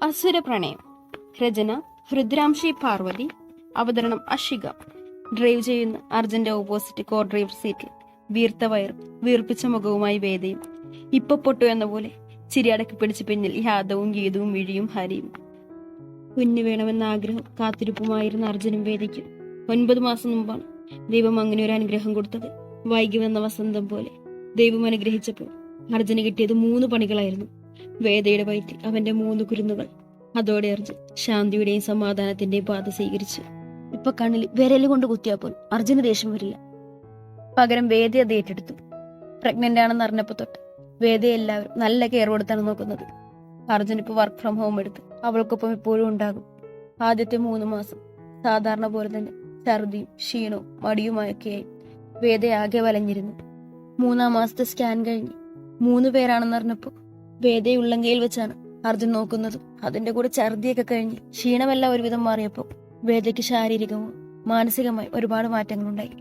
അസുര പ്രണയം. രചന രുദ്രാംശി പാർവതി. അവതരണം അഷിക. ഡ്രൈവ് ചെയ്യുന്ന അർജുന്റെ ഓപ്പോസിറ്റ് കോ ഡ്രൈവർ സീറ്റിൽ വീർത്ത വയറും വീർപ്പിച്ച മുഖവുമായി വേദയും. ഇപ്പൊ പൊട്ടു എന്ന പോലെ ചിരിയടക്കി പിടിച്ച് പിന്നിൽ യാദവും ഗീതവും മിഴിയും ഹരിയും. കുഞ്ഞു വേണമെന്ന ആഗ്രഹം കാത്തിരിപ്പുമായിരുന്ന അർജുനും വേദിക്കും 9 മാസം മുമ്പാണ് ദൈവം അങ്ങനെ ഒരു അനുഗ്രഹം കൊടുത്തത്. വൈകി വന്ന വസന്തം പോലെ ദൈവം അനുഗ്രഹിച്ചപ്പോൾ അർജുന് കിട്ടിയത് 3 പണികളായിരുന്നു. വേദയുടെ വയറ്റിൽ അവന്റെ 3 കുരുന്നുകൾ. അതോടെ അർജുൻ ശാന്തിയുടെയും സമാധാനത്തിന്റെയും പാത സ്വീകരിച്ചു. ഇപ്പൊ കണ്ണിൽ വിരല് കൊണ്ട് കുത്തിയാപ്പോൾ അർജുന് ദേഷ്യം വരില്ല. പകരം വേദ അത് ഏറ്റെടുത്തു. പ്രഗ്നന്റ് ആണെന്ന് അറിഞ്ഞപ്പോ തൊട്ട് വേദയെ എല്ലാവരും നല്ല കെയർ കൊടുത്താണ് നോക്കുന്നത്. അർജുൻ ഇപ്പൊ വർക്ക് ഫ്രം ഹോം എടുത്ത് അവൾക്കൊപ്പം ഇപ്പോഴും ഉണ്ടാകും. ആദ്യത്തെ 3 മാസം സാധാരണ പോലെ തന്നെ ഛർദിയും ക്ഷീണവും മടിയുമായൊക്കെയായി വേദയാകെ വലഞ്ഞിരുന്നു. 3-ാം മാസത്തെ സ്കാൻ കഴിഞ്ഞ് 3 പേരാണെന്ന് അറിഞ്ഞപ്പോ വേദയെ ഉള്ളങ്കയിൽ വെച്ചാണ് അർജുൻ നോക്കുന്നതും. അതിന്റെ കൂടെ ഛർദിയൊക്കെ കഴിഞ്ഞ് ക്ഷീണമെല്ലാം ഒരുവിധം മാറിയപ്പോ വേദയ്ക്ക് ശാരീരികവും മാനസികമായി ഒരുപാട് മാറ്റങ്ങളുണ്ടായി.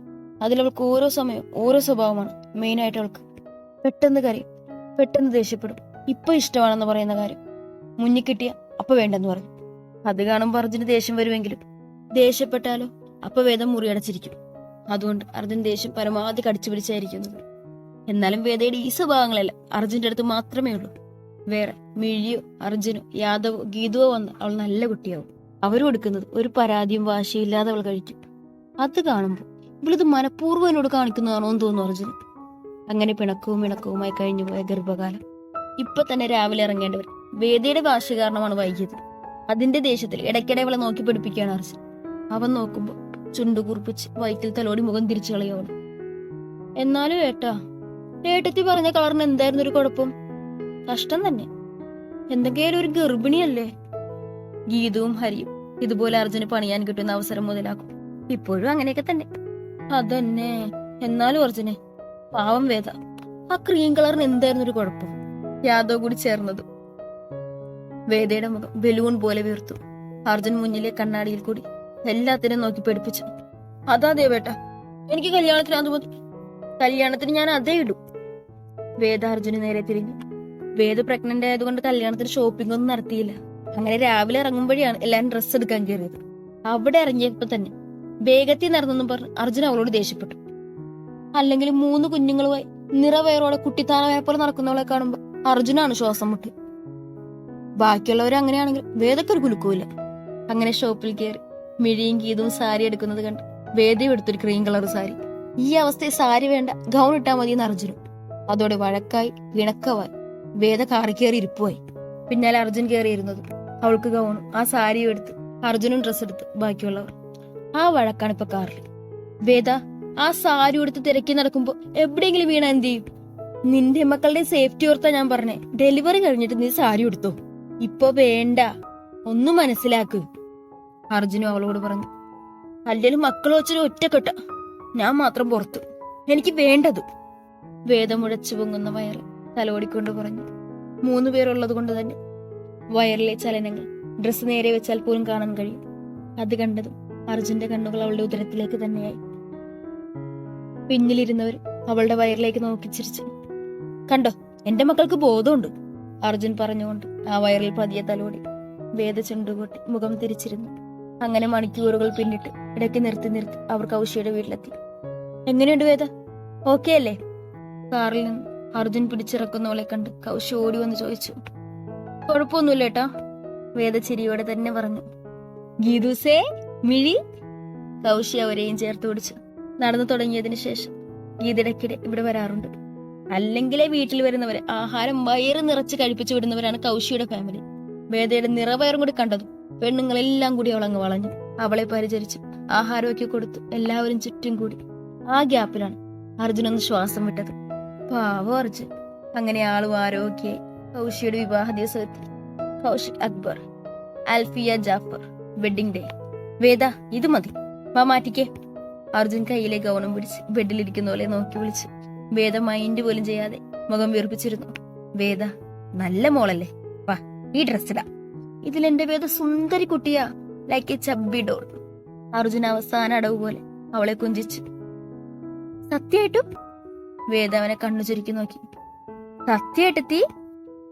അതിലവൾക്ക് ഓരോ സമയവും ഓരോ സ്വഭാവമാണ്. മെയിനായിട്ട് അവൾക്ക് പെട്ടെന്ന് കരയും, പെട്ടെന്ന് ദേഷ്യപ്പെടും. ഇപ്പൊ ഇഷ്ടമാണെന്ന് പറയുന്ന കാര്യം മുന്നിൽ കിട്ടിയ അപ്പൊ വേണ്ടെന്ന് പറയും. അത് കാണുമ്പോൾ അർജുന് ദേഷ്യം വരുമെങ്കിലും ദേഷ്യപ്പെട്ടാലോ അപ്പൊ വേദം മുറിയടച്ചിരിക്കും. അതുകൊണ്ട് അർജുൻ ദേഷ്യം പരമാവധി കടിച്ചു പിടിച്ചായിരിക്കുന്നത്. എന്നാലും വേദയുടെ ഈ സ്വഭാവങ്ങളെല്ലാം അർജുന്റെ അടുത്ത് മാത്രമേ ഉള്ളൂ. വേറെ മിഴിയോ അർജുനോ യാദവോ ഗീതുവോ വന്ന് അവൾ നല്ല കുട്ടിയാവും. അവരും എടുക്കുന്നത് ഒരു പരാതിയും വാശിയും ഇല്ലാതെ അവൾ കഴിക്കും. അത് കാണുമ്പോൾ ഇവളിത് മനഃപൂർവ്വം എന്നോട് കാണിക്കുന്നതാണോ എന്ന് തോന്നുന്നു അർജുന്. അങ്ങനെ പിണക്കവും ഇണക്കവുമായി കഴിഞ്ഞുപോയ ഗർഭകാലം. ഇപ്പൊ തന്നെ രാവിലെ ഇറങ്ങേണ്ടവർ വേദിയുടെ വാശി കാരണമാണ് വൈകിയത്. അതിന്റെ ദേഷ്യത്തിൽ ഇടയ്ക്കിടെ അവളെ നോക്കി പഠിപ്പിക്കുകയാണ് അർജുൻ. അവൻ നോക്കുമ്പോ ചുണ്ടു കുറിപ്പിച്ച് വയറ്റിൽ തലോടി മുഖം തിരിച്ചു കളയോളൂ. എന്നാലും ഏട്ടത്തി പറഞ്ഞ കളറിന് എന്തായിരുന്നു ഒരു കുഴപ്പം? കഷ്ടം തന്നെ. എന്തെങ്കിലും ഒരു ഗർഭിണിയല്ലേ? ഗീതവും ഹരിയും ഇതുപോലെ അർജുന് പണിയാൻ കിട്ടുന്ന അവസരം മുതലാക്കും. ഇപ്പോഴും അങ്ങനെയൊക്കെ തന്നെ. അതന്നെ. എന്നാലും അർജുനെ പാവം വേദ. ആ ക്രീം കളറിന് എന്തായിരുന്നു ഒരു കുഴപ്പം? യാദവ് കൂടി ചേർന്നതും. വേദയുടെ മുഖം ബലൂൺ പോലെ വീർത്തു. അർജുൻ മുന്നിലെ കണ്ണാടിയിൽ കൂടി എല്ലാത്തിനും നോക്കി പഠിപ്പിച്ചു. അതാ ദേവേട്ട, എനിക്ക് കല്യാണത്തിന് ഞാൻ അതേ ഇടും. വേദ അർജുന് നേരെ തിരിഞ്ഞു. വേദ പ്രഗ്നന്റ് ആയതുകൊണ്ട് കല്യാണത്തിന് ഷോപ്പിംഗ് ഒന്നും നടത്തിയില്ല. അങ്ങനെ രാവിലെ ഇറങ്ങുമ്പോഴാണ് എല്ലാരും ഡ്രസ്സ് എടുക്കാൻ കയറിയത്. അവിടെ ഇറങ്ങിയപ്പോ തന്നെ വേഗത്തിൽ നടന്നെന്നും പറഞ്ഞ് അർജുൻ അവളോട് ദേഷ്യപ്പെട്ടു. അല്ലെങ്കിൽ 3 കുഞ്ഞുങ്ങളുമായി നിറവയറോടെ കുട്ടിത്താനവനെ പോലെ നടക്കുന്നവളെ കാണുമ്പോ അർജുനാണ് ശ്വാസം മുട്ടി. ബാക്കിയുള്ളവർ അങ്ങനെയാണെങ്കിൽ വേദക്കൊരു കുലുക്കൂല. അങ്ങനെ ഷോപ്പിൽ കയറി മിഴിയും ഗീതവും സാരി എടുക്കുന്നത് കണ്ട് വേദയും എടുത്തൊരു ക്രീം കളർ സാരി. ഈ അവസ്ഥയിൽ സാരി വേണ്ട, ഗൗൺ ഇട്ടാ മതിയെന്ന് അർജുനും. അതോടെ വഴക്കായി ഇണക്കവായി. വേദ കാറി കയറി ഇരിപ്പുമായി. പിന്നാലെ അർജുൻ കയറിയിരുന്നത്. അവൾക്ക് ഗൗണും ആ സാരിയും എടുത്ത് അർജുനും ഡ്രസ് എടുത്ത് ബാക്കിയുള്ളവർ. ആ വഴക്കാണ് ഇപ്പൊ കാറിൽ. വേദ ആ സാരി എടുത്ത് തിരക്കി നടക്കുമ്പോ എവിടെയെങ്കിലും വീണ എന്ത് ചെയ്യും? നിന്റെ മക്കളുടെ സേഫ്റ്റി ഓർത്താ ഞാൻ പറഞ്ഞേ. ഡെലിവറി കഴിഞ്ഞിട്ട് നീ സാരി എടുത്തോ. ഇപ്പൊ വേണ്ട, ഒന്നും മനസ്സിലാക്ക്. അർജുനും അവളോട് പറഞ്ഞു. അല്ലെങ്കിലും മക്കൾ വെച്ചൊരു ഒറ്റക്കെട്ട, ഞാൻ മാത്രം പുറത്തു. എനിക്ക് വേണ്ടത്. വേദം മുഴച്ചു പൊങ്ങുന്ന വയറ് തലോടിക്കൊണ്ട് പറഞ്ഞു. 3 പേരുള്ളത് കൊണ്ട് തന്നെ വയറിലെ ചലനങ്ങൾ ഡ്രസ് നേരെ വെച്ചാൽ പോലും കാണാൻ കഴിയും. അത് കണ്ടതും അർജുന്റെ കണ്ണുകൾ അവളുടെ ഉദരത്തിലേക്ക് തന്നെയായി. പിന്നിലിരുന്നവർ അവളുടെ വയറിലേക്ക് നോക്കി ചിരിച്ചു. കണ്ടോ, എന്റെ മക്കൾക്ക് ബോധമുണ്ട്, അർജുൻ പറഞ്ഞുകൊണ്ട് ആ വയറിൽ പതിയെ തലോടി. വേദ ചുണ്ടുകൂട്ടി മുഖം തിരിച്ചിരുന്നു. അങ്ങനെ മണിക്കൂറുകൾ പിന്നിട്ട് ഇടയ്ക്ക് നിർത്തി അവർ കൗശിയുടെ വീട്ടിലെത്തി. എങ്ങനെയുണ്ട് വേദ, ഓക്കെ അല്ലേ? കാറിൽ നിന്ന് അർജുൻ പിടിച്ചിറക്കുന്നവളെ കണ്ട് കൗശി ഓടി വന്ന് ചോദിച്ചു. കുഴപ്പമൊന്നുമില്ല ഏട്ടാ, വേദ ചിരിയോടെ തന്നെ പറഞ്ഞു. ഗീതുസേ മിഴി. കൗശി അവരെയും ചേർത്ത് പിടിച്ചു. നടന്നു തുടങ്ങിയതിനു ശേഷം ഗീതയിടയ്ക്കിടെ ഇവിടെ വരാറുണ്ട്. അല്ലെങ്കിലേ വീട്ടിൽ വരുന്നവരെ ആഹാരം വയറ് നിറച്ച് കഴിപ്പിച്ചു വിടുന്നവരാണ് കൗശിയുടെ ഫാമിലി. വേദയുടെ നിറവയറും കൂടി കണ്ടതും പെണ്ണുങ്ങളെല്ലാം കൂടി അവളങ്ങ് വളഞ്ഞു. അവളെ പരിചരിച്ചു ആഹാരമൊക്കെ കൊടുത്തു എല്ലാവരും ചുറ്റും കൂടി. ആ ഗ്യാപ്പിലാണ് അർജുനൊന്ന് ശ്വാസം വിട്ടത്. പാവം അർജുൻ. അങ്ങനെ ആളും ആരോഗ്യയായി. കൗശിയുടെ വിവാഹ ദിവസമെത്തി. Kaushik Akbar, Alfiya Jafar, wedding day. വേദ ഇത് മതി, വാ മാറ്റിക്കേ. അർജുൻ കയ്യിലെ ഗൗണം പിടിച്ച് ബെഡിലിരിക്കുന്ന പോലെ നോക്കി വിളിച്ചു. വേദ മൈൻഡ് പോലും ചെയ്യാതെ മുഖം വീർപ്പിച്ചിരുന്നു. വേദ നല്ല മോളല്ലേ, വാ ഈ ഡ്രസ് ഇടാ. ഇതിലെന്റെ വേദ സുന്ദരി കുട്ടിയാ, like a chubby doll. Arjun അവസാന അടവ് പോലെ അവളെ കുഞ്ചിച്ചു. സത്യമായിട്ടും? വേദ അവനെ കണ്ണു ചുരുക്കി നോക്കി. സത്യമായിട്ടെത്തി?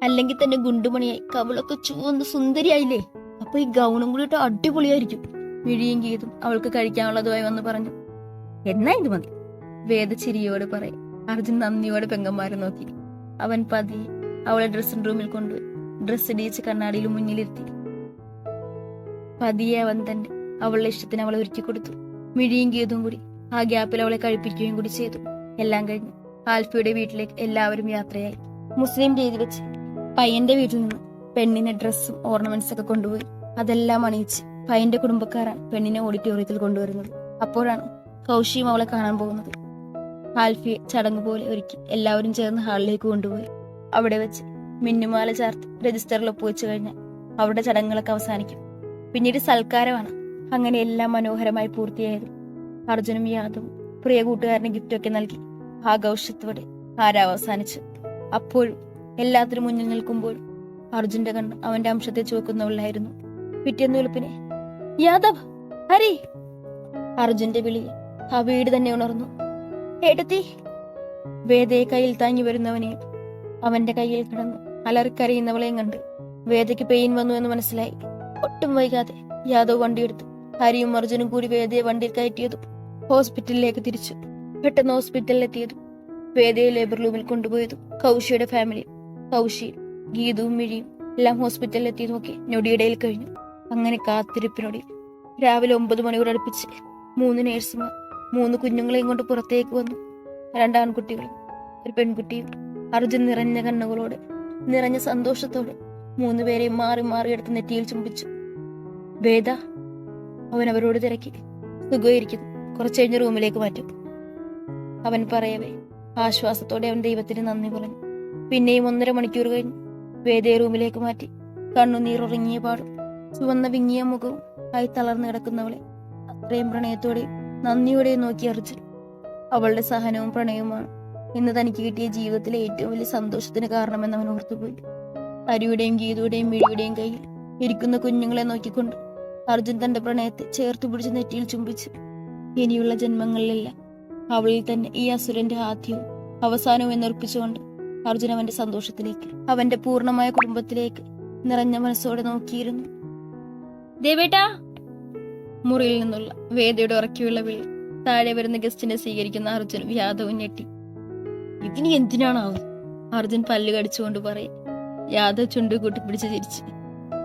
അല്ലെങ്കിൽ തന്നെ ഗുണ്ടുമണിയായി കവളൊക്കെ ചുവന്ന് സുന്ദരിയായില്ലേ. അപ്പൊ ഈ ഗൗണും കൂടി ഇട്ട് അടിപൊളിയായിരിക്കും. മിഴിയും ഗീതും അവൾക്ക് കഴിക്കാനുള്ളതുമായി വന്ന് പറഞ്ഞു. എന്നാ ഇത് മതി, വേദ ചിരിയോട് പറയും. അർജുൻ നന്ദിയോടെ പെങ്ങന്മാരെ നോക്കി. അവൻ പതിയെ അവളെ ഡ്രസ്സിംഗ് റൂമിൽ കൊണ്ടുപോയി ഡ്രസ്സ് ഇടിയിച്ച് കണ്ണാടിയിൽ മുന്നിലിരുത്തി. പതിയെ അവൻ തന്നെ അവളുടെ ഇഷ്ടത്തിന് അവളെ ഒരുക്കി കൊടുത്തു. മിഴിയും ഗീതും കൂടി ആ ഗ്യാപ്പിൽ അവളെ കഴിപ്പിക്കുകയും കൂടി ചെയ്തു. എല്ലാം കഴിഞ്ഞ് ആൽഫിയുടെ വീട്ടിലേക്ക് എല്ലാവരും യാത്രയായി. മുസ്ലിം രീതി വെച്ച് പയ്യന്റെ വീട്ടിൽ നിന്ന് പെണ്ണിനെ ഡ്രസ്സും ഓർണമെന്റ്സ് ഒക്കെ കൊണ്ടുപോയി അതെല്ലാം അണിയിച്ച് പയ്യന്റെ കുടുംബക്കാരാണ് പെണ്ണിനെ ഓഡിറ്റോറിയത്തിൽ കൊണ്ടുവരുന്നത്. അപ്പോഴാണ് കൗശിയും അവളെ കാണാൻ പോകുന്നത്. ആൽഫിയെ ചടങ്ങ് പോലെ ഒരുക്കി എല്ലാവരും ചേർന്ന് ഹാളിലേക്ക് കൊണ്ടുപോയി. അവിടെ വെച്ച് മിന്നുമാല ചേർത്ത് രജിസ്റ്ററിൽ ഒപ്പുവെച്ച് കഴിഞ്ഞാൽ അവരുടെ ചടങ്ങുകളൊക്കെ അവസാനിക്കും. പിന്നീട് സൽക്കാരമാണ്. അങ്ങനെ എല്ലാം മനോഹരമായി പൂർത്തിയായത്. അർജുനും യാദവും പ്രിയ കൂട്ടുകാരന് ഗിഫ്റ്റൊക്കെ നൽകി ആഘോഷത്തോടെ അവസാനിച്ചു. അപ്പോഴും എല്ലാത്തിനും മുന്നിൽ നിൽക്കുമ്പോഴും അർജുന്റെ കണ്ണ് അവന്റെ അംശത്തെ ചുവക്കുന്നവളായിരുന്നു. പിറ്റേന്ന് വെളുപ്പിനെ യാദവ്, ഹരി! അർജുന്റെ വിളിയെ ആ വീട് തന്നെ ഉണർന്നു. ഏട്ടത്തി! വേദയെ കയ്യിൽ താങ്ങി വരുന്നവനെയും അവന്റെ കയ്യിൽ കിടന്ന് അലറിക്കരയുന്നവളെയും കണ്ട് വേദയ്ക്ക് പെയിൻ വന്നു എന്ന് മനസ്സിലായി. ഒട്ടും വൈകാതെ യാദവ് വണ്ടിയെടുത്ത് ഹരിയും അർജുനും കൂടി വേദയെ വണ്ടിയിൽ കയറ്റിയതും ഹോസ്പിറ്റലിലേക്ക് തിരിച്ചു. പെട്ടെന്ന് ഹോസ്പിറ്റലിലെത്തിയതും വേദയെ ലേബർ റൂമിൽ കൊണ്ടുപോയതും കൗശിയുടെ ഫാമിലി, കൗശിയും ഗീതവും മിഴിയും എല്ലാം ഹോസ്പിറ്റലിലെത്തിയതുമൊക്കെ ഞൊടിയിടയിൽ കഴിഞ്ഞു. അങ്ങനെ കാത്തിരിപ്പിനൊടി രാവിലെ 9 മണിയോട് അടുപ്പിച്ച് 3 നേഴ്സുമാർ 3 കുഞ്ഞുങ്ങളെയും കൊണ്ട് പുറത്തേക്ക് വന്നു. 2 ആൺകുട്ടികളും 1 പെൺകുട്ടിയും. അർജുൻ നിറഞ്ഞ കണ്ണുകളോടെ നിറഞ്ഞ സന്തോഷത്തോടെ 3 പേരെയും മാറി മാറി എടുത്ത് നെറ്റിയിൽ ചുംബിച്ചു. വേദ, അവൻ അവരോട് തിരക്കി. സുഖമായിരിക്കുന്നു, കുറച്ചു കഴിഞ്ഞ് റൂമിലേക്ക് മാറ്റും, അവൻ പറയവേ ആശ്വാസത്തോടെ അവൻ ദൈവത്തിന് നന്ദി പറഞ്ഞു. പിന്നെയും 1.5 മണിക്കൂർ കഴിഞ്ഞ് വേദയെ റൂമിലേക്ക് മാറ്റി. കണ്ണുനീറുറങ്ങിയ പാടും ചുവന്ന വിങ്ങിയ മുഖവും ആയി തളർന്നു കിടക്കുന്നവളെ അത്രയും പ്രണയത്തോടെയും നന്ദിയോടെയും നോക്കി അർജുൻ. അവളുടെ സഹനവും പ്രണയവുമാണ് ഇന്ന് തനിക്ക് കിട്ടിയ ജീവിതത്തിലെ ഏറ്റവും വലിയ സന്തോഷത്തിന് കാരണമെന്ന് അവൻ ഓർത്തുപോയി. ഹരിയുടെയും ഗീതയുടെയും മിഴിയുടെയും കയ്യിൽ ഇരിക്കുന്ന കുഞ്ഞുങ്ങളെ നോക്കിക്കൊണ്ട് അർജുൻ തന്റെ പ്രണയത്തെ ചേർത്ത് പിടിച്ച് നെറ്റിയിൽ ചുംബിച്ചു. ഇനിയുള്ള ജന്മങ്ങളിലെല്ലാം അവളിൽ തന്നെ ഈ അസുരന്റെ ആദ്യവും അവസാനവും എന്നൊർപ്പിച്ചുകൊണ്ട് അർജുൻ അവന്റെ സന്തോഷത്തിലേക്ക്, അവന്റെ പൂർണ്ണമായ കുടുംബത്തിലേക്ക് നിറഞ്ഞ മനസ്സോടെ നോക്കിയിരുന്നു. ദേവേട്ടാ! മുറിയിൽ നിന്നുള്ള വേദയുടെ ഉറക്കിയുള്ള വിളി താഴെ വരുന്ന ഗസ്റ്റിനെ സ്വീകരിക്കുന്ന അർജുനും യാദവും ഞെട്ടി. ഇതിനി എന്തിനാണാവും? അർജുൻ പല്ല് കടിച്ചുകൊണ്ട് പറയും. യാദവ് ചുണ്ടു കൂട്ടിപ്പിടിച്ച് ചിരിച്ചു.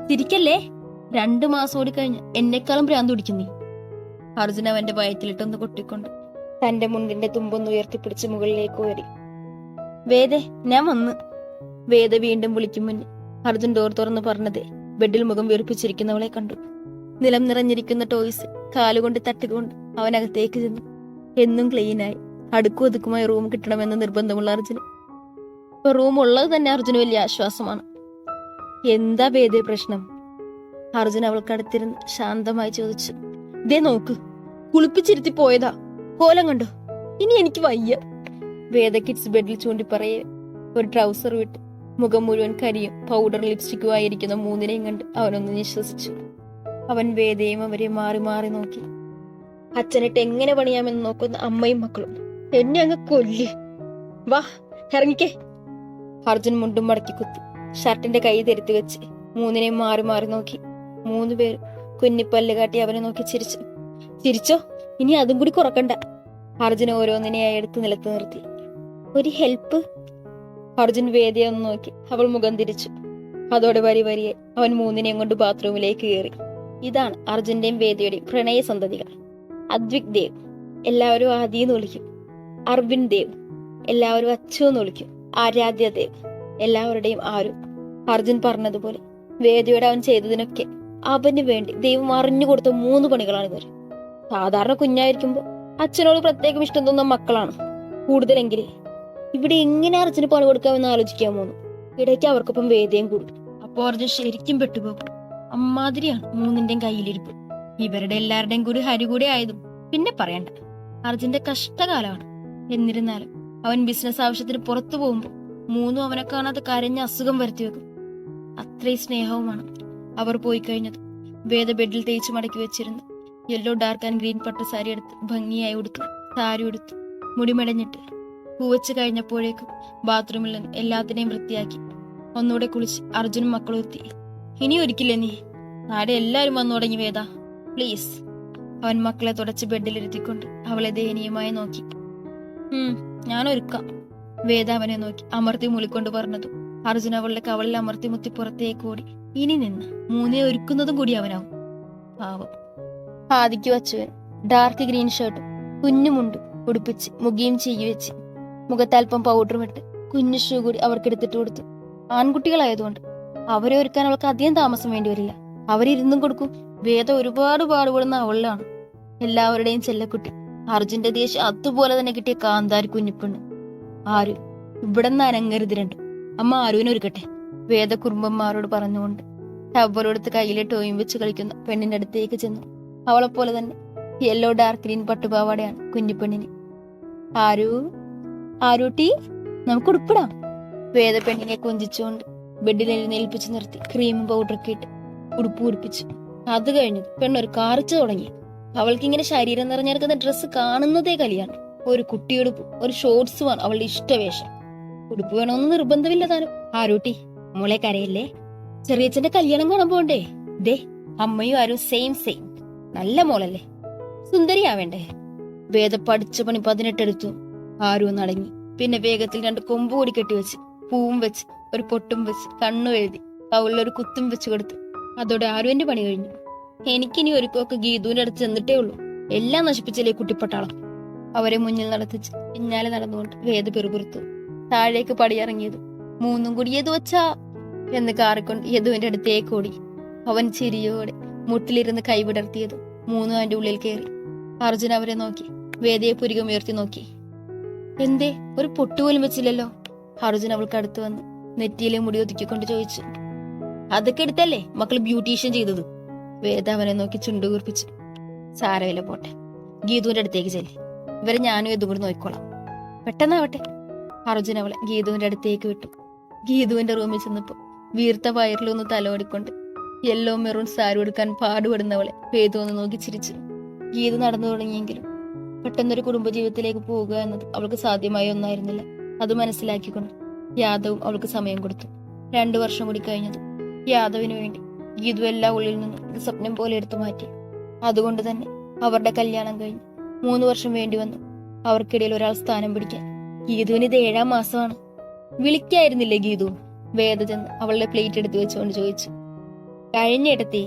ചിരിക്കല്ലേ, 2 മാസം ഓടി കഴിഞ്ഞ് എന്നെക്കാളും ഭ്രാന്ത് പിടിക്കുന്നീ. അർജുൻ അവന്റെ വയറ്റിലിട്ടൊന്ന് കൊട്ടിക്കൊണ്ട് തന്റെ മുണ്ടിന്റെ തുമ്പൊന്ന് ഉയർത്തിപ്പിടിച്ച് മുകളിലേക്ക് ഉയരി. വേദേ, ഞാൻ വന്ന്. വേദ വീണ്ടും വിളിക്കും മുന്നേ അർജുൻ ഡോർ തുറന്ന് പറഞ്ഞതേ ബെഡിൽ മുഖം വീർപ്പിച്ചിരിക്കുന്നവളെ കണ്ടു. നിലം നിറഞ്ഞിരിക്കുന്ന ടോയ്സ് കാലുകൊണ്ട് തട്ടുകൊണ്ട് അവനകത്തേക്ക് ചെന്നു. എന്നും ക്ലീനായി അടുക്കും ഒതുക്കുമായി റൂം കിട്ടണമെന്ന് നിർബന്ധമുള്ള അർജുന് ഇപ്പൊ റൂം ഉള്ളത് തന്നെ അർജുന് വലിയ ആശ്വാസമാണ്. എന്താ വേദേ പ്രശ്നം? അർജുൻ അവൾക്കടുത്തിരുന്ന് ശാന്തമായി ചോദിച്ചു. ദേ നോക്ക്, കുളിപ്പിച്ചിരുത്തി പോയതാ, കോലം കണ്ടോ? ഇനി എനിക്ക് വയ്യ. വേദ കിഡ്സ് ബെഡിൽ ചൂണ്ടി പറയേ ഒരു ട്രൗസർ വിട്ട് മുഖം മുഴുവൻ കരിയും പൗഡർ ലിപ്സ്റ്റിക്കുമായിരിക്കുന്ന 3 കണ്ട് അവനൊന്ന് നിശ്വസിച്ചു. അവൻ വേദയും അവരെ മാറി മാറി നോക്കി. അച്ഛനിട്ട് എങ്ങനെ പണിയാമെന്ന് നോക്കുന്ന അമ്മയും മക്കളും എന്നെ അങ്ങ് കൊല്ലി. വാ, ഇറങ്ങിക്കേ. അർജുൻ മുണ്ടും മടക്കി കുത്തി ഷർട്ടിന്റെ കൈ തെരുത്തി വെച്ച് 3 മാറി മാറി നോക്കി. 3 പേർ കുഞ്ഞിപ്പല്ല് കാട്ടി അവനെ നോക്കി ചിരിച്ചു. ചിരിച്ചോ, ഇനി അതും കൂടി കുറക്കണ്ട. അർജുൻ ഓരോന്നിനെയായി എടുത്ത് നിലത്ത് നിർത്തി. ഒരു ഹെൽപ്പ്? അർജുൻ വേദയെ ഒന്ന് നോക്കി. അവൾ മുഖം തിരിച്ചു. അതോടെ വരിയെ അവൻ 3 കൊണ്ട് ബാത്റൂമിലേക്ക് കയറി. ഇതാണ് അർജുന്റെയും വേദയുടെയും പ്രണയ സന്തതികൾ. അദ്വിക് ദേവ്, എല്ലാവരും ആദിന്ന് വിളിക്കും. അർവിൻ ദേവ്, എല്ലാവരും അച്ചു എന്ന് വിളിക്കും. ആരാധ്യ ദേവ്, എല്ലാവരുടെയും ആരും. അർജുൻ പറഞ്ഞതുപോലെ വേദയോട് അവൻ ചെയ്തതിനൊക്കെ അവന് വേണ്ടി ദൈവം അറിഞ്ഞു കൊടുത്ത 3 പണികളാണിവർ. സാധാരണ കുഞ്ഞായിരിക്കുമ്പോ അച്ഛനോട് പ്രത്യേകം ഇഷ്ടം തോന്നുന്ന മക്കളാണ് കൂടുതലെങ്കിലേ. ഇവിടെ എങ്ങനെ അർജുന് പണി കൊടുക്കാമെന്ന് ആലോചിക്കാൻ പോന്നു. ഇടയ്ക്ക് അവർക്കൊപ്പം വേദയും കൂടും. അപ്പോ അർജുൻ ശരിക്കും പെട്ടുപോകും. അമ്മാതിരിയാണ് 3 കയ്യിലിരിപ്പ്. ഇവരുടെ എല്ലാവരുടെയും കൂടി ഹരി കൂടെ ആയതും പിന്നെ പറയണ്ട. അർജുന്റെ കഷ്ടകാലമാണ്. എന്നിരുന്നാലും അവൻ ബിസിനസ് ആവശ്യത്തിന് പുറത്തു പോകുമ്പോ 3 അവനെ കാണാതെ കരഞ്ഞ അസുഖം വരുത്തി വെക്കും. അത്രയും സ്നേഹവുമാണ്. അവർ പോയി കഴിഞ്ഞത് വേദ ബെഡിൽ തേച്ച് മടക്കി വെച്ചിരുന്നു. യെല്ലോ ഡാർക്ക് ആൻഡ് ഗ്രീൻ പട്ട് സാരി എടുത്ത് ഭംഗിയായി ഉടുത്തു. സാരി ഉടുത്തു മുടിമെടഞ്ഞിട്ട് പൂവച്ച് കഴിഞ്ഞപ്പോഴേക്കും ബാത്റൂമിൽ നിന്ന് എല്ലാത്തിനെയും വൃത്തിയാക്കി ഒന്നുകൂടെ കുളിച്ച് അർജുനും മക്കളും എത്തി. ഇനി ഒരിക്കില്ലേ നീ? ആടെ എല്ലാരും വന്നു തുടങ്ങി വേദ, പ്ലീസ്. അവൻ മക്കളെ തുടച്ച് ബെഡിലിരുത്തിക്കൊണ്ട് അവളെ ദയനീയമായി നോക്കി. ഞാൻ ഒരുക്കാം. വേദ അവനെ നോക്കി അമർത്തി മൂളിക്കൊണ്ട് പറഞ്ഞതു അർജുൻ അവളുടെ കവളിൽ അമർത്തി മുത്തി പുറത്തേക്ക് ഓടി. ഇനി നിന്ന് മൂന്നേ ഒരുക്കുന്നതും കൂടി അവനാവും. പാവം. ആദിക്ക് വച്ചുവൻ ഡാർക്ക് ഗ്രീൻ ഷർട്ടും കുഞ്ഞുമുണ്ട് ഉടുപ്പിച്ച് മുഖയും ചെയ്യി വെച്ച് മുഖത്തൽപ്പം പൗഡറും ഇട്ട് കുഞ്ഞു ഷൂ കൂടി അവർക്കെടുത്തിട്ട് കൊടുത്തു. ആൺകുട്ടികളായതുകൊണ്ട് അവരെ ഒരുക്കാൻ അവൾക്ക് അധികം താമസം വേണ്ടി വരില്ല. അവരിരുന്നും കൊടുക്കും. വേദ ഒരുപാട് പാടുപെടുന്ന അവളിലാണ്. എല്ലാവരുടെയും ചെല്ലക്കുട്ടി. അർജുന്റെ ദേഷ്യം അതുപോലെ തന്നെ കിട്ടിയ കാന്താരി കുഞ്ഞിപ്പെണ്ണ്. ആരു ഇവിടെ നിന്ന് അനങ്ങരുത് രണ്ടും. അമ്മ ആരുവിനെ ഒരുക്കട്ടെ, വേദ കുറുമ്പന്മാരോട് പറഞ്ഞുകൊണ്ട് ടവറെടുത്ത് കയ്യിലെ ടോയും വെച്ച് കളിക്കുന്ന പെണ്ണിന്റെ അടുത്തേക്ക് ചെന്നു. അവളെപ്പോലെ തന്നെ യെല്ലോ ഡാർക്ക് ഗ്രീൻ പട്ടുപാവാടയാണ് കുഞ്ഞിപ്പെണ്ണിന്. ആരൂട്ടി, നമുക്ക് ഉടുപ്പിടാം. വേദ പെണ്ണിനെ കൊഞ്ചിച്ചുകൊണ്ട് ബെഡിൽ എഴുന്നേൽപ്പിച്ച് നിർത്തി ക്രീമും പൗഡറൊക്കെ ഇട്ട് ഉടുപ്പ് ഉടുപ്പിച്ചു. അത് കഴിഞ്ഞത് പെണ്ണൊരു കാറിച്ചു തുടങ്ങി. അവൾക്കിങ്ങനെ ശരീരം നിറഞ്ഞെടുക്കുന്ന ഡ്രസ്സ് കാണുന്നതേ കലിയാണ്. ഒരു കുട്ടിയുടുപ്പ്, ഒരു ഷോർട്സുമാണ് അവളുടെ ഇഷ്ടവേഷം. ഉടുപ്പ് വേണമെന്ന് നിർബന്ധമില്ല താനും. ആരൂട്ടി, മോളെ കരയല്ലേ? ചെറിയച്ഛന്റെ കല്യാണം കാണാൻ പോണ്ടേ? ദേ അമ്മയും ആരും സെയിം. നല്ല മോളല്ലേ, സുന്ദരിയാവേണ്ടേ? വേദ പഠിച്ച പണി 18 എടുത്തു. ആരും നടങ്ങി. പിന്നെ വേഗത്തിൽ 2 കൊമ്പ് കൂടി കെട്ടിവെച്ച് പൂവും വെച്ച് ഒരു പൊട്ടും വെച്ച് കണ്ണു എഴുതി കവിളിലൊരു കുത്തും വെച്ച് കൊടുത്തു. അതോടെ ആരുവിന്റെ പണി കഴിഞ്ഞു. എനിക്കിനി ഒരുക്കൊക്കെ ഗീതുവിന്റെ അടുത്ത് ചെന്നിട്ടേ ഉള്ളൂ. എല്ലാം നശിപ്പിച്ചില്ലേ കുട്ടിപ്പട്ടാളം. അവരെ മുന്നിൽ നടത്തിച്ച് പിന്നാലെ നടന്നുകൊണ്ട് വേദ പെറുപുറത്തു. താഴേക്ക് പടിയിറങ്ങിയത് മൂന്നും കൂടി യദു വച്ചാ എന്ന് കാറിക്കൊണ്ട് യദുവിന്റെ അടുത്തേക്ക് ഓടി. അവൻ ചിരിയോടെ മുട്ടിലിരുന്ന് കൈവിടർത്തിയതും മൂന്നും അവന്റെ ഉള്ളിൽ കയറി. അർജുൻ അവരെ നോക്കി വേദയെ പുരികമുയർത്തി നോക്കി. എന്തേ ഒരു പൊട്ടുപോലും വെച്ചില്ലല്ലോ? അർജുൻ അവൾക്ക് അടുത്ത് വന്ന് നെറ്റിയിലെ മുടി ഒതുക്കിക്കൊണ്ട് ചോദിച്ചു. അതൊക്കെ എടുത്തല്ലേ മക്കൾ ബ്യൂട്ടീഷ്യൻ ചെയ്തത്. വേദ അവനെ നോക്കി ചുണ്ടുകൂർപ്പിച്ചു. സാരമില്ല, പോട്ടെ. ഗീതുവിന്റെ അടുത്തേക്ക് ചെല്ലി. ഇവരെ ഞാനും ഇതും കൂടി നോക്കിക്കോളാം. പെട്ടെന്നാവട്ടെ. അർജുൻ അവളെ ഗീതുവിന്റെ അടുത്തേക്ക് വിട്ടു. ഗീതുവിന്റെ റൂമിൽ ചെന്നപ്പോ വീർത്ത വയറിലൊന്ന് തലോടിക്കൊണ്ട് യെല്ലോ മെറൂൺ സാരി എടുക്കാൻ പാടുപെടുന്നവളെ വേദു ഒന്ന് നോക്കി ചിരിച്ചു. ഗീതു നടന്നു തുടങ്ങിയെങ്കിലും പെട്ടെന്നൊരു കുടുംബജീവിതത്തിലേക്ക് പോവുക എന്നത് അവൾക്ക് സാധ്യമായ ഒന്നായിരുന്നില്ല. അത് മനസ്സിലാക്കിക്കൊണ്ട് യാദവും അവൾക്ക് സമയം കൊടുത്തു. 2 വർഷം കൂടി കഴിഞ്ഞത് യാദവിന് വേണ്ടി ഗീതു എല്ലാ ഉള്ളിൽ നിന്നും ഇത് സ്വപ്നം പോലെ എടുത്തു മാറ്റി. അതുകൊണ്ട് തന്നെ അവരുടെ കല്യാണം കഴിഞ്ഞ് 3 വർഷം വേണ്ടി വന്നു അവർക്കിടയിൽ ഒരാൾ സ്ഥാനം പിടിക്കാൻ. ഗീതുവിന് ഇത് 7ാം മാസമാണ്. വിളിക്കായിരുന്നില്ലേ ഗീതു? വേദ ചെന്ന് അവളുടെ പ്ലേറ്റ് എടുത്തു വെച്ചുകൊണ്ട് ചോദിച്ചു. കഴിഞ്ഞിടത്തി.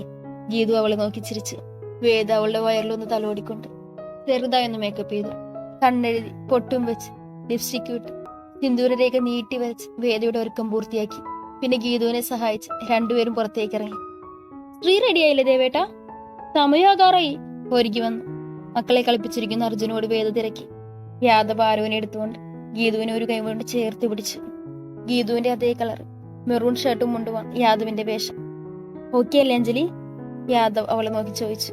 ഗീതു അവളെ നോക്കി ചിരിച്ചു. വേദ അവളുടെ വയറിലൊന്ന് തലോടിക്കൊണ്ട് ചെറുതായൊന്ന് മേക്കപ്പ് ചെയ്തു. കണ്ണെഴുതി പൊട്ടും വെച്ച് ലിപ്സ്റ്റിക് വിട്ട് സിന്ദൂരരേഖ നീട്ടി വരച്ച് വേദയുടെ ഒരുക്കം പൂർത്തിയാക്കി. പിന്നെ ഗീതുവിനെ സഹായിച്ച് 2 പേരും പുറത്തേക്ക് ഇറങ്ങി. സ്ത്രീ റെഡിയായില്ലേ ദേവേട്ടാ? സമയാകാറായി. ഒരുക്കി വന്നു മക്കളെ കളിപ്പിച്ചിരിക്കുന്ന അർജുനോട് വേദ തിരക്കി. യാദവ് ആരോനെ എടുത്തുകൊണ്ട് ഗീതുവിനെ ഒരു കൈ കൊണ്ട് ചേർത്ത് പിടിച്ചു. ഗീതുവിന്റെ അതേ കളർ മെറൂൺ ഷർട്ടും മുണ്ടുമാണ് യാദവിന്റെ വേഷം. ഓക്കെ അല്ലേ അഞ്ജലി? യാദവ് അവളെ നോക്കി ചോദിച്ചു.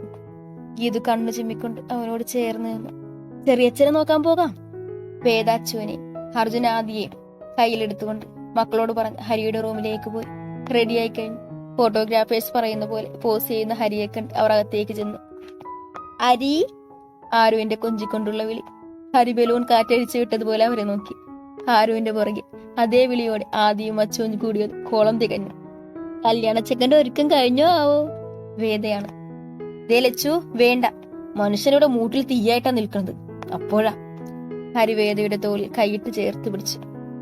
ഗീതു കണ്ണു ചിമ്മിക്കൊണ്ട് അവനോട് ചേർന്ന് നിന്നു. ചെറിയച്ഛനെ നോക്കാൻ പോകാം. വേദ അച്ചുവിനെ അർജുന ആദിയെ കയ്യിലെടുത്തുകൊണ്ട് മക്കളോട് പറഞ്ഞ് ഹരിയുടെ റൂമിലേക്ക് പോയി. റെഡിയായി കഴിഞ്ഞു ഫോട്ടോഗ്രാഫേഴ്സ് പറയുന്ന പോലെ പോസ് ചെയ്യുന്ന ഹരിയെ കണ്ട് അവർ അകത്തേക്ക് ചെന്നു. ഹരി! ആരുവിന്റെ കൊഞ്ചിക്കൊണ്ടുള്ള വിളി. ഹരി ബലൂൺ കാറ്റഴിച്ചു വിട്ടതുപോലെ അവരെ നോക്കി. ആരുവിന്റെ പുറകെ അതേ വിളിയോടെ ആദിയും അച്ചുവും കൂടിയത് കോളം തികഞ്ഞു. കല്യാണച്ചക്കന്റെ ഒരുക്കം കഴിഞ്ഞോ ആവോ? വേദയാണ്. ദേ ലച്ചു, വേണ്ട. മനുഷ്യരുടെ മൂട്ടിൽ തീയായിട്ടാ നിൽക്കുന്നത്. അപ്പോഴാ ഹരി വേദയുടെ തോളിൽ കൈയിട്ട് ചേർത്ത് പിടിച്ചു.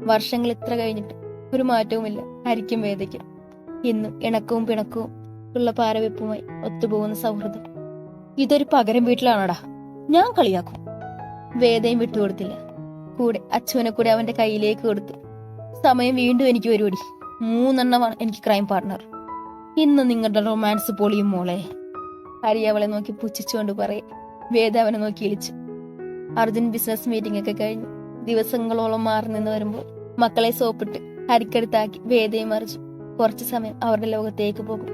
വർഷങ്ങൾ ഇത്ര കഴിഞ്ഞിട്ട് ഒരു മാറ്റവുമില്ല ഹരിക്കും വേദയ്ക്കും. ഇന്നും ഇണക്കവും പിണക്കവും ഉള്ള പാരവെപ്പുമായി ഒത്തുപോകുന്ന സൗഹൃദം. ഇതൊരു പകരം വീട്ടിലാണോടാ? ഞാൻ കളിയാക്കും. വേദയും വിട്ടുകൊടുത്തില്ല. കൂടെ അച്ചുവിനെ കൂടെ അവന്റെ കയ്യിലേക്ക് കൊടുത്തു. സമയം വീണ്ടും എനിക്ക് വരുവടി. 3 എണ്ണമാണ് എനിക്ക് ക്രൈം പാർട്ട്ണർ. ഇന്ന് നിങ്ങളുടെ റൊമാൻസ് പൊളിയും മോളെ. ഹരി അവളെ നോക്കി പുച്ഛിച്ചുകൊണ്ട് പറയും. വേദ അവനെ നോക്കി ഇളിച്ചു. അർജുൻ ബിസിനസ് മീറ്റിംഗ് ഒക്കെ കഴിഞ്ഞ് ദിവസങ്ങളോളം മാറി നിന്ന് വരുമ്പോൾ മക്കളെ സോപ്പിട്ട് ഹരിക്കടുത്താക്കി വേദയും മറിച്ചു കുറച്ചു സമയം അവരുടെ ലോകത്തേക്ക് പോകും.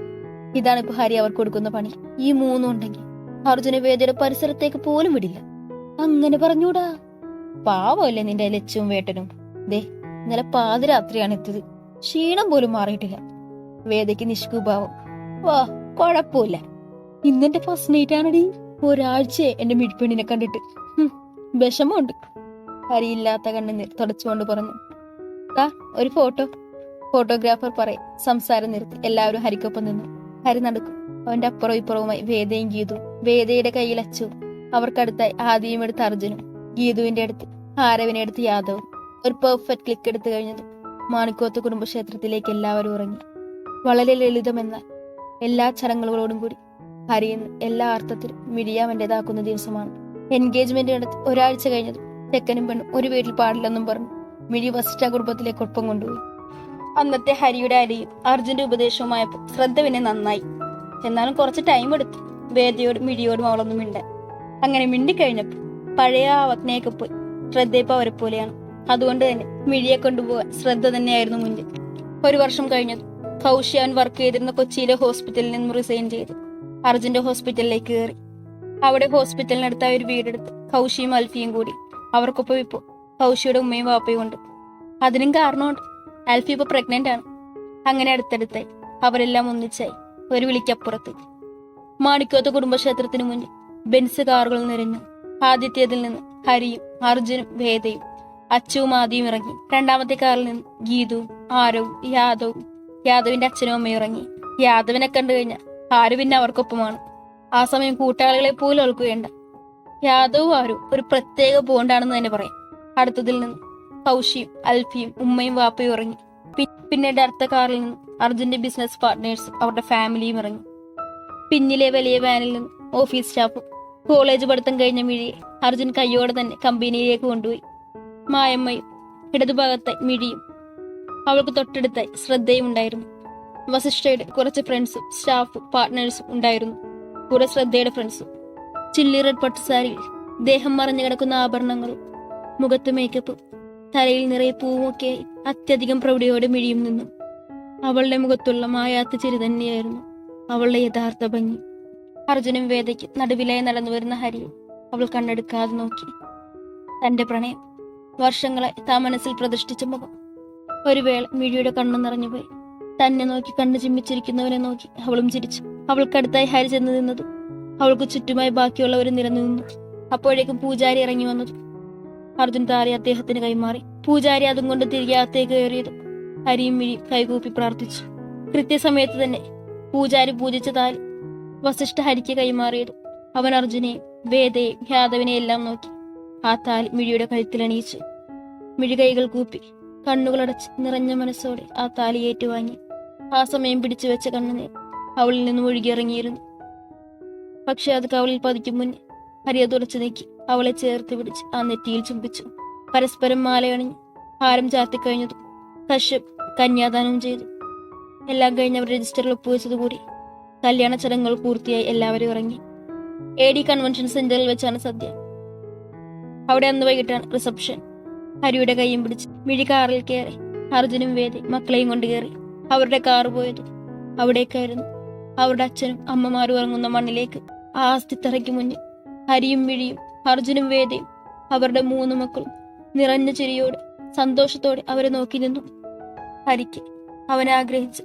ഇതാണിപ്പോ ഹരി അവർക്ക് കൊടുക്കുന്ന പണി. ഈ 3 ഉണ്ടെങ്കിൽ അർജുന വേദയുടെ പരിസരത്തേക്ക് പോലും വിടില്ല. അങ്ങനെ പറഞ്ഞൂടാ. പാവമല്ലേ നിന്റെ ലച്ചുവും വേട്ടനും. ദേ ഇന്നലെ പാതിരാത്രിയാണ് എത്തിയത്. ക്ഷീണം പോലും മാറിയിട്ടില്ല. വേദയ്ക്ക് നിഷ്കുഭാവം. വാ, കൊഴപ്പില്ല. ഇന്നെന്റെ ഫസ്റ്റ് നൈറ്റ് ആണടി. ഒരാഴ്ചയെ എന്റെ മിഴിപ്പെണ്ണിനെ കണ്ടിട്ട് വിഷമമുണ്ട്. ഹരിയില്ലാത്ത കണ്ണുനീർ തുടച്ചുകൊണ്ട് പറഞ്ഞു. ഒരു ഫോട്ടോ. ഫോട്ടോഗ്രാഫർ പറയും. സംസാരം നിർത്തി എല്ലാവരും ഹരിക്കൊപ്പം നിന്നു. ഹരി നടക്കും. അവന്റെ അപ്പുറവും ഇപ്പുറവുമായി വേദയും ഗീതുവും. വേദയുടെ കയ്യിൽ അച്ചുവും. അവർക്കടുത്തായി ആദിയും എടുത്ത് അർജുനും. ഗീതുവിന്റെ അടുത്ത് ആരവിനെ എടുത്ത് യാദവും. ഒരു പെർഫെക്റ്റ് ക്ലിക്ക് എടുത്തു കഴിഞ്ഞത് മാണിക്കോത്ത് കുടുംബക്ഷേത്രത്തിലേക്ക് എല്ലാവരും ഇറങ്ങി. വളരെ ലളിതമെന്നാൽ എല്ലാ ചടങ്ങുകളോടും കൂടി ഹരിയെന്ന് എല്ലാ അർത്ഥത്തിലും മിഴിയാവൻ്റെതാക്കുന്ന ദിവസമാണ്. എൻഗേജ്മെന്റ് നടത്തി ഒരാഴ്ച കഴിഞ്ഞതും ചെക്കനും പെണ്ണും ഒരു വീട്ടിൽ പാടില്ലെന്നും പറഞ്ഞു മിഴി വസിഷ്ഠ കുടുംബത്തിലേക്ക് ഒപ്പം കൊണ്ടുപോയി. അന്നത്തെ ഹരിയുടെ അരിയും അർജുന്റെ ഉപദേശവുമായപ്പോൾ ശ്രദ്ധ പിന്നെ നന്നായി. എന്നാലും കുറച്ച് ടൈം എടുത്തു വേദയോടും മിഴിയോടും അവളൊന്നും മിണ്ടാൻ. അങ്ങനെ മിണ്ടിക്കഴിഞ്ഞപ്പോൾ പഴയ അവജ്ഞയൊക്കെ പോയി. ശ്രദ്ധ ഇപ്പൊ അവരെ പോലെയാണ്. അതുകൊണ്ട് തന്നെ മിഴിയെ കൊണ്ടുപോകാൻ ശ്രദ്ധ തന്നെയായിരുന്നു മുന്നിൽ. 1 വർഷം കഴിഞ്ഞത് കൗശി അവൻ വർക്ക് ചെയ്തിരുന്ന കൊച്ചിയിലെ ഹോസ്പിറ്റലിൽ നിന്നും റിസൈൻ ചെയ്ത് അർജുന്റെ ഹോസ്പിറ്റലിലേക്ക് കയറി. അവിടെ ഹോസ്പിറ്റലിനടുത്തായ ഒരു വീടെടുത്ത് കൗശിയും അൽഫിയും കൂടി. അവർക്കൊപ്പം ഇപ്പോൾ കൗശിയുടെ ഉമ്മയും വാപ്പയും ഉണ്ട്. അതിനും കാരണമുണ്ട്. അൽഫി ഇപ്പൊ പ്രഗ്നന്റ് ആണ്. അങ്ങനെ അടുത്തടുത്തായി അവരെല്ലാം ഒന്നിച്ചായി. ഒരു വിളിക്കപ്പുറത്ത് മാണിക്കോത്ത് കുടുംബക്ഷേത്രത്തിന് മുന്നിൽ ബെൻസ് കാറുകൾ നിറഞ്ഞു. ആദ്യത്തേതിൽ നിന്ന് ഹരിയും അർജുനും വേദയും അച്ചുവും ആദിയും ഇറങ്ങി. രണ്ടാമത്തെ കാറിൽ നിന്ന് ഗീതുവും ആരവും യാദവിന്റെ അച്ഛനും അമ്മയും ഇറങ്ങി. യാദവിനെ കണ്ടു കഴിഞ്ഞാൽ ആര് പിന്നെ അവർക്കൊപ്പമാണ്. ആ സമയം കൂട്ടാളികളെ പോലും ഓർക്കുകയുണ്ട. യാദവും ആരും ഒരു പ്രത്യേക ബോണ്ടാണെന്ന് തന്നെ പറയാം. അടുത്തതിൽ നിന്ന് കൗശിയും അൽഫിയും ഉമ്മയും വാപ്പയും ഇറങ്ങി. പിന്നീട് അടുത്ത കാറിൽ നിന്ന് അർജുന്റെ ബിസിനസ് പാർട്ട്നേഴ്സും അവരുടെ ഫാമിലിയും ഇറങ്ങി. പിന്നിലെ വലിയ വാനിൽ നിന്ന് ഓഫീസ് സ്റ്റാഫും. കോളേജ് പഠിത്തം കഴിഞ്ഞ മിഴിയെ അർജുൻ കയ്യോടെ തന്നെ കമ്പനിയിലേക്ക് കൊണ്ടുപോയി. മായമ്മയും ഇടതുഭാഗത്തായി മിഴിയും. അവൾക്ക് തൊട്ടടുത്തായി ശ്രദ്ധയും ഉണ്ടായിരുന്നു. വസിഷ്ഠയുടെ കുറച്ച് ഫ്രണ്ട്സും സ്റ്റാഫും പാർട്ട്നേഴ്സും ഉണ്ടായിരുന്നു. കൂടെ ശ്രദ്ധയുടെ ഫ്രണ്ട്സും. ചില്ലി റെഡ് പട്ടുസാരിയിൽ ദേഹം മറഞ്ഞു കിടക്കുന്ന ആഭരണങ്ങളും മുഖത്ത് മേക്കപ്പും തലയിൽ നിറയെ പൂവുമൊക്കെയായി അത്യധികം പ്രൗഢിയോടെ മിഴിയും നിന്നു. അവളുടെ മുഖത്തുള്ള മായാത്ത ചിരി തന്നെയായിരുന്നു അവളുടെ യഥാർത്ഥ ഭംഗി. അർജുനും വേദയ്ക്ക് നടുവിലായി നടന്നു വരുന്ന ഹരിയെ അവൾ കണ്ണെടുക്കാതെ നോക്കി. തന്റെ പ്രണയം വർഷങ്ങളായി താൻ മനസ്സിൽ പ്രതിഷ്ഠിച്ച മുഖം ഒരു വേള മിഴിയുടെ കണ്ണു നിറഞ്ഞുപോയി. തന്നെ നോക്കി കണ്ണു ചിമ്മിച്ചിരിക്കുന്നവനെ നോക്കി അവളും ചിരിച്ചു. അവൾക്കടുത്തായി ഹരി ചെന്ന് നിന്നതും അവൾക്ക് ചുറ്റുമായി ബാക്കിയുള്ളവർ നിരന്നു നിന്നു. അപ്പോഴേക്കും പൂജാരി ഇറങ്ങി വന്നതും അർജുൻ താരി അദ്ദേഹത്തിന് കൈമാറി. പൂജാരി അതും കൊണ്ട് തിരികെ അകത്തേക്ക് കയറിയതും ഹരിയും മിഴിയും കൈകൂപ്പി പ്രാർത്ഥിച്ചു. കൃത്യസമയത്ത് തന്നെ പൂജാരി പൂജിച്ച താലി വസിഷ്ഠ ഹരിക്ക് കൈമാറിയതും അവൻ അർജുനെയും വേദയെയും യാദവിനെയും എല്ലാം നോക്കി ആ താലി മിഴിയുടെ കഴുത്തിലണിയിച്ചു. മിഴി കൈകൾ കൂപ്പി കണ്ണുകളടച്ച് നിറഞ്ഞ മനസ്സോടെ ആ താലി ഏറ്റുവാങ്ങി. ആ സമയം പിടിച്ചു വെച്ച കണ്ണുനീർ അവളിൽ നിന്നും ഒഴുകിയിറങ്ങിയിരുന്നു. പക്ഷെ അത് കവളിൽ പതിക്കും മുന്നേ ഹരിയെ തുടച്ചു നീക്കി അവളെ ചേർത്ത് പിടിച്ച് ആ നെറ്റിയിൽ ചുംബിച്ചു. പരസ്പരം മാലയണിഞ്ഞ് ഹാരം ചാർത്തിക്കഴിഞ്ഞതും കശ്യപ് കന്യാദാനം ചെയ്തു. എല്ലാം കഴിഞ്ഞ് അവർ രജിസ്റ്ററിൽ ഒപ്പുവെച്ചതുകൂടി കല്യാണ ചടങ്ങുകൾ പൂർത്തിയായി എല്ലാവരും ഇറങ്ങി. AD കൺവെൻഷൻ സെന്ററിൽ വെച്ചാണ് സദ്യ. അവിടെ അന്ന് വൈകിട്ടാണ് റിസപ്ഷൻ. ഹരിയുടെ കൈയും പിടിച്ച് മിഴി കാറിൽ കയറി. അർജുനും വേദി മക്കളെയും കൊണ്ട് കയറി. അവരുടെ കാറ് പോയത് അവിടേക്കായിരുന്നു. അവരുടെ അച്ഛനും അമ്മമാരും ഇറങ്ങുന്ന മണ്ണിലേക്ക്. ആ അസ്ഥിത്തറയ്ക്ക് മുന്നിൽ ഹരിയും മിഴിയും അർജുനും വേദയും അവരുടെ 3 മക്കളും നിറഞ്ഞ ചിരിയോടെ സന്തോഷത്തോടെ അവരെ നോക്കി നിന്നു. ഹരിക്ക് അവൻ ആഗ്രഹിച്ച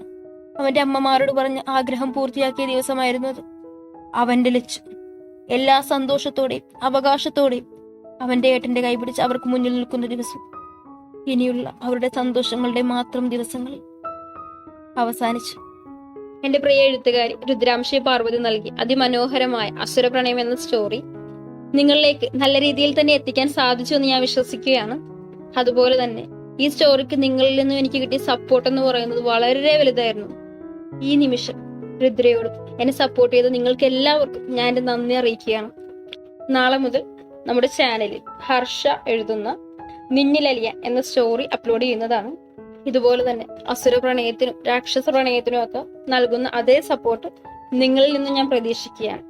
അവന്റെ അമ്മമാരോട് പറഞ്ഞ ആഗ്രഹം പൂർത്തിയാക്കിയ ദിവസമായിരുന്നു അത്. അവന്റെ ലക്ഷ്യം എല്ലാ സന്തോഷത്തോടെയും അവകാശത്തോടെയും അവന്റെ ഏട്ടന്റെ കൈപിടിച്ച് അവർക്ക് മുന്നിൽ നിൽക്കുന്ന ദിവസം ഇനിയുള്ള അവരുടെ സന്തോഷങ്ങളുടെ മാത്രം ദിവസങ്ങളിൽ അവസാനിച്ചു. എന്റെ പ്രിയ എഴുത്തുകാരി രുദ്രാംശി പാർവതി നൽകി അതിമനോഹരമായ അസുരപ്രണയം എന്ന സ്റ്റോറി നിങ്ങളിലേക്ക് നല്ല രീതിയിൽ തന്നെ എത്തിക്കാൻ സാധിച്ചു എന്ന് ഞാൻ വിശ്വസിക്കുകയാണ്. അതുപോലെ തന്നെ ഈ സ്റ്റോറിക്ക് നിങ്ങളിൽ നിന്നും എനിക്ക് കിട്ടിയ സപ്പോർട്ട് എന്ന് പറയുന്നത് വളരെ വലുതായിരുന്നു. ഈ നിമിഷം രുദ്രയോടും എന്നെ സപ്പോർട്ട് ചെയ്ത് നിങ്ങൾക്ക് എല്ലാവർക്കും ഞാൻ എന്റെ നന്ദി അറിയിക്കുകയാണ്. നാളെ മുതൽ നമ്മുടെ ചാനലിൽ ഹർഷ എഴുതുന്ന നിന്നിലലിയ എന്ന സ്റ്റോറി അപ്ലോഡ് ചെയ്യുന്നതാണ്. ഇതുപോലെ തന്നെ അസുര പ്രണയത്തിനും രാക്ഷസ പ്രണയത്തിനും ഒക്കെ നൽകുന്ന അതേ സപ്പോർട്ട് നിങ്ങളിൽ നിന്നും ഞാൻ പ്രതീക്ഷിക്കുകയാണ്.